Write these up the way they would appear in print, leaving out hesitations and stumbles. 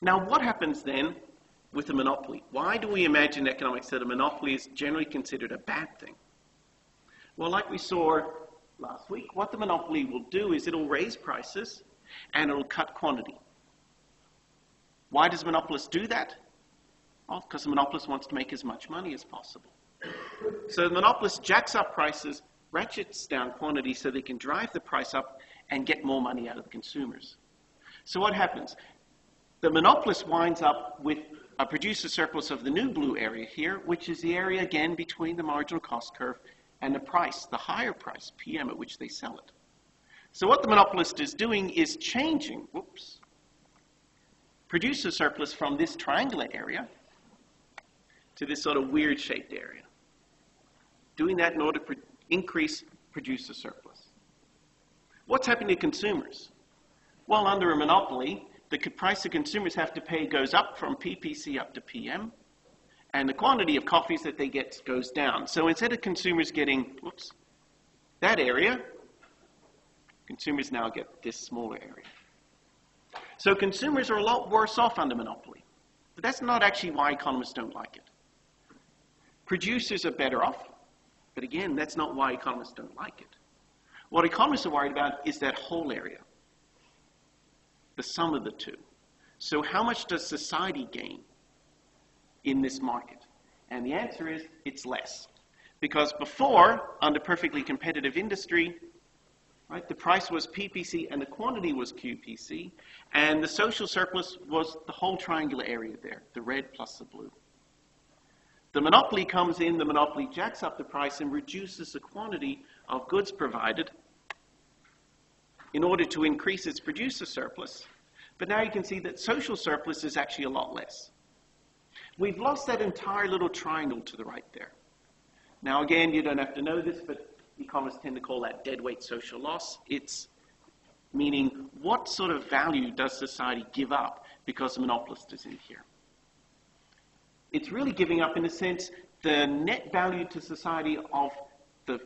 Now, what happens then with a monopoly? Why do we imagine in economics that a monopoly is generally considered a bad thing? Well, like we saw last week, what the monopoly will do is it'll raise prices and it'll cut quantity. Why does a monopolist do that? Well, because the monopolist wants to make as much money as possible. So the monopolist jacks up prices, ratchets down quantity so they can drive the price up and get more money out of the consumers. So what happens? The monopolist winds up with a producer surplus of the new blue area here, which is the area, again, between the marginal cost curve and the price, the higher price, PM, at which they sell it. So what the monopolist is doing is changing, producer surplus from this triangular area to this sort of weird-shaped area. Doing that in order to increase producer surplus. What's happening to consumers? Well, under a monopoly, the price the consumers have to pay goes up from PPC up to PM, and the quantity of coffees that they get goes down. So instead of consumers getting, that area, consumers now get this smaller area. So consumers are a lot worse off under monopoly. But that's not actually why economists don't like it. Producers are better off, but again, that's not why economists don't like it. What economists are worried about is that whole area, the sum of the two. So how much does society gain in this market? And the answer is, it's less. Because before, under perfectly competitive industry, right, the price was PPC and the quantity was QPC, and the social surplus was the whole triangular area there, the red plus the blue. The monopoly comes in, the monopoly jacks up the price and reduces the quantity of goods provided in order to increase its producer surplus. But now you can see that social surplus is actually a lot less. We've lost that entire little triangle to the right there. Now again, you don't have to know this, but economists tend to call that deadweight social loss. It's meaning what sort of value does society give up because the monopolist is in here? It's really giving up, in a sense, the net value to society of the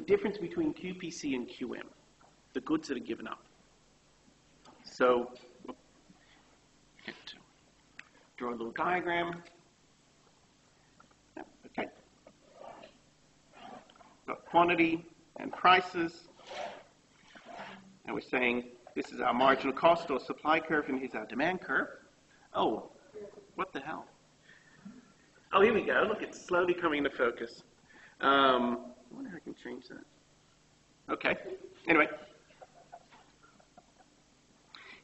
difference between QPC and QM, the goods that are given up. So, draw a little diagram. Okay. Got quantity and prices. And we're saying this is our marginal cost or supply curve, and here's our demand curve. Oh, what the hell? Oh, here we go. Look, it's slowly coming into focus. I wonder if I can change that. Okay. Anyway.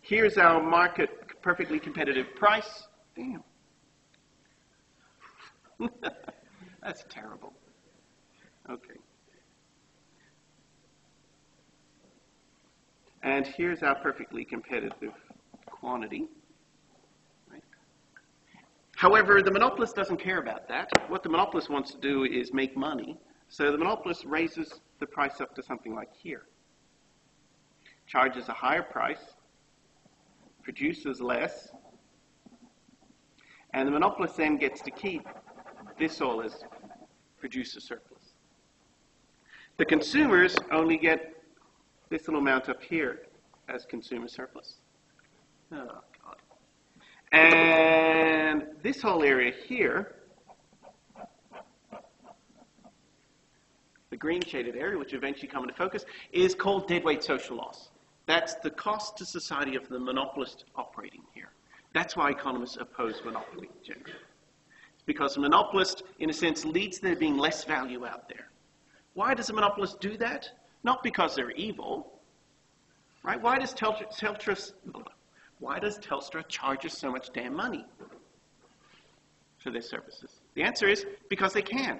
Here's our market perfectly competitive price. Damn. That's terrible. Okay. And here's our perfectly competitive quantity. Right? However, the monopolist doesn't care about that. What the monopolist wants to do is make money. So the monopolist raises the price up to something like here. Charges a higher price, produces less, and the monopolist then gets to keep this all as producer surplus. The consumers only get this little amount up here as consumer surplus. Oh, God. And this whole area here, the green shaded area, which eventually come into focus, is called deadweight social loss. That's the cost to society of the monopolist operating here. That's why economists oppose monopoly generally. It's because the monopolist, in a sense, leads to there being less value out there. Why does a monopolist do that? Not because they're evil, right? Why does Telstra charge us so much damn money for their services? The answer is because they can.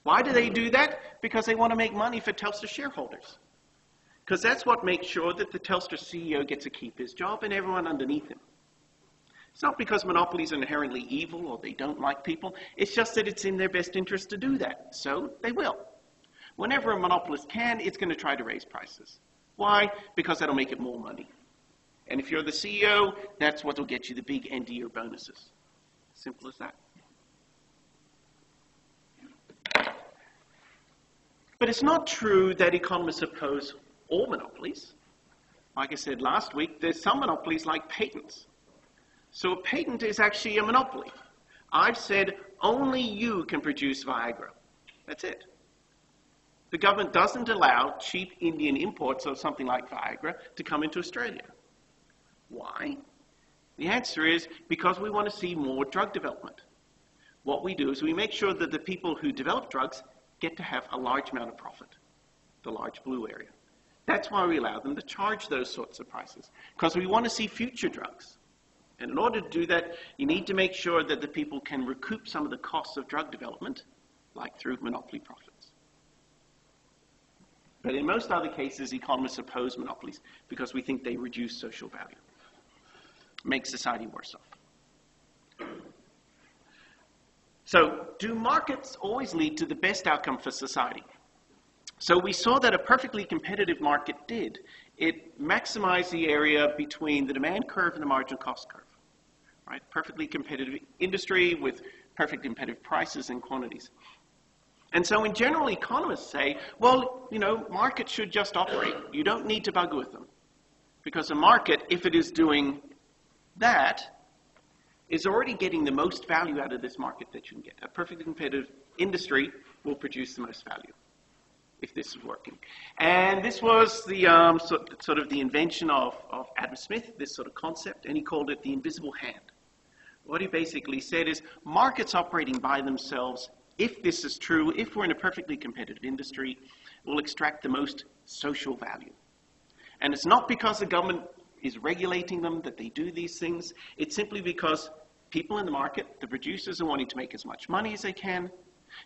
Why do they do that? Because they want to make money for Telstra shareholders. Because that's what makes sure that the Telstra CEO gets to keep his job and everyone underneath him. It's not because monopolies are inherently evil or they don't like people. It's just that it's in their best interest to do that. So they will. Whenever a monopolist can, it's going to try to raise prices. Why? Because that'll make it more money. And if you're the CEO, that's what will get you the big end-of-year bonuses. Simple as that. But it's not true that economists oppose all monopolies. Like I said last week, there's some monopolies like patents. So a patent is actually a monopoly. I've said only you can produce Viagra. That's it. The government doesn't allow cheap Indian imports of something like Viagra to come into Australia. Why? The answer is because we want to see more drug development. What we do is we make sure that the people who develop drugs get to have a large amount of profit, the large blue area. That's why we allow them to charge those sorts of prices, because we want to see future drugs. And in order to do that, you need to make sure that the people can recoup some of the costs of drug development, like through monopoly profits. But in most other cases, economists oppose monopolies because we think they reduce social value, make society worse off. So, do markets always lead to the best outcome for society? So we saw that a perfectly competitive market did. It maximized the area between the demand curve and the marginal cost curve. Right? Perfectly competitive industry with perfectly competitive prices and quantities. And so in general, economists say, well, markets should just operate. You don't need to bugger with them. Because a market, if it is doing that, is already getting the most value out of this market that you can get. A perfectly competitive industry will produce the most value if this is working. And this was the sort of the invention of Adam Smith, this sort of concept, and he called it the invisible hand. What he basically said is markets operating by themselves, if this is true, if we're in a perfectly competitive industry, will extract the most social value. And it's not because the government is regulating them that they do these things. It's simply because people in the market, the producers, are wanting to make as much money as they can.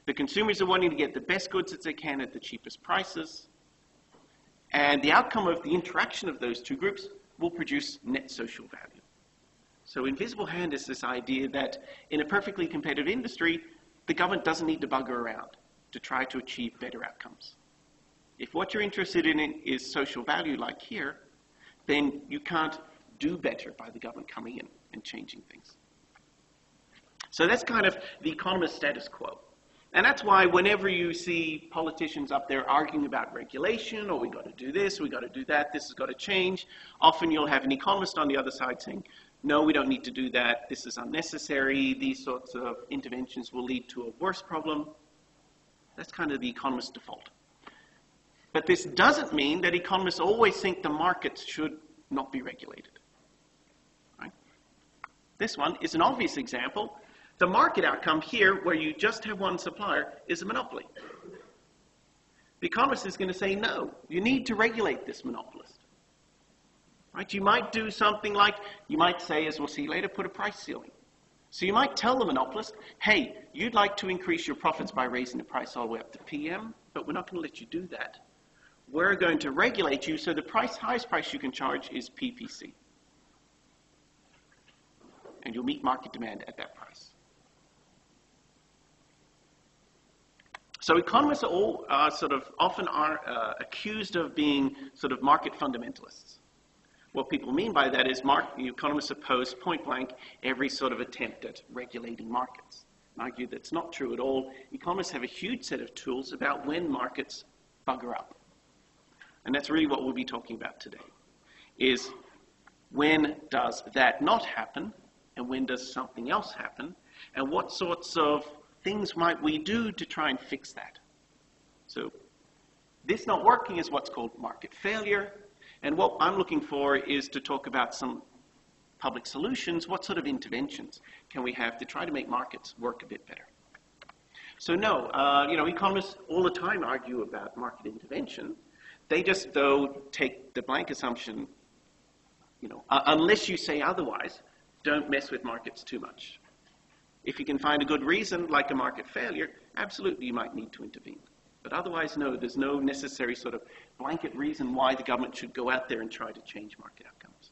The consumers are wanting to get the best goods that they can at the cheapest prices. And the outcome of the interaction of those two groups will produce net social value. So invisible hand is this idea that in a perfectly competitive industry, the government doesn't need to bugger around to try to achieve better outcomes. If what you're interested in is social value like here, then you can't do better by the government coming in and changing things. So that's kind of the economist status quo. And that's why whenever you see politicians up there arguing about regulation, or we got to do this, we got to do that, this has got to change, often you'll have an economist on the other side saying, no, we don't need to do that, this is unnecessary, these sorts of interventions will lead to a worse problem. That's kind of the economist's default. But this doesn't mean that economists always think the markets should not be regulated. Right? This one is an obvious example. The market outcome here, where you just have one supplier, is a monopoly. The economist is going to say, no, you need to regulate this monopolist. Right? You might do something like, you might say, as we'll see later, put a price ceiling. So you might tell the monopolist, hey, you'd like to increase your profits by raising the price all the way up to PM, but we're not going to let you do that. We're going to regulate you so the highest price you can charge is PPC. And you'll meet market demand at that price. So economists are all often are accused of being sort of market fundamentalists. What people mean by that is economists oppose point blank every sort of attempt at regulating markets. And argue that's not true at all. Economists have a huge set of tools about when markets bugger up. And that's really what we'll be talking about today, is when does that not happen, and when does something else happen, and what sorts of things might we do to try and fix that. So this not working is what's called market failure, and what I'm looking for is to talk about some public solutions. What sort of interventions can we have to try to make markets work a bit better? So no, economists all the time argue about market intervention. They just, though, take the blank assumption, unless you say otherwise, don't mess with markets too much. If you can find a good reason, like a market failure, absolutely you might need to intervene. But otherwise, no, there's no necessary sort of blanket reason why the government should go out there and try to change market outcomes.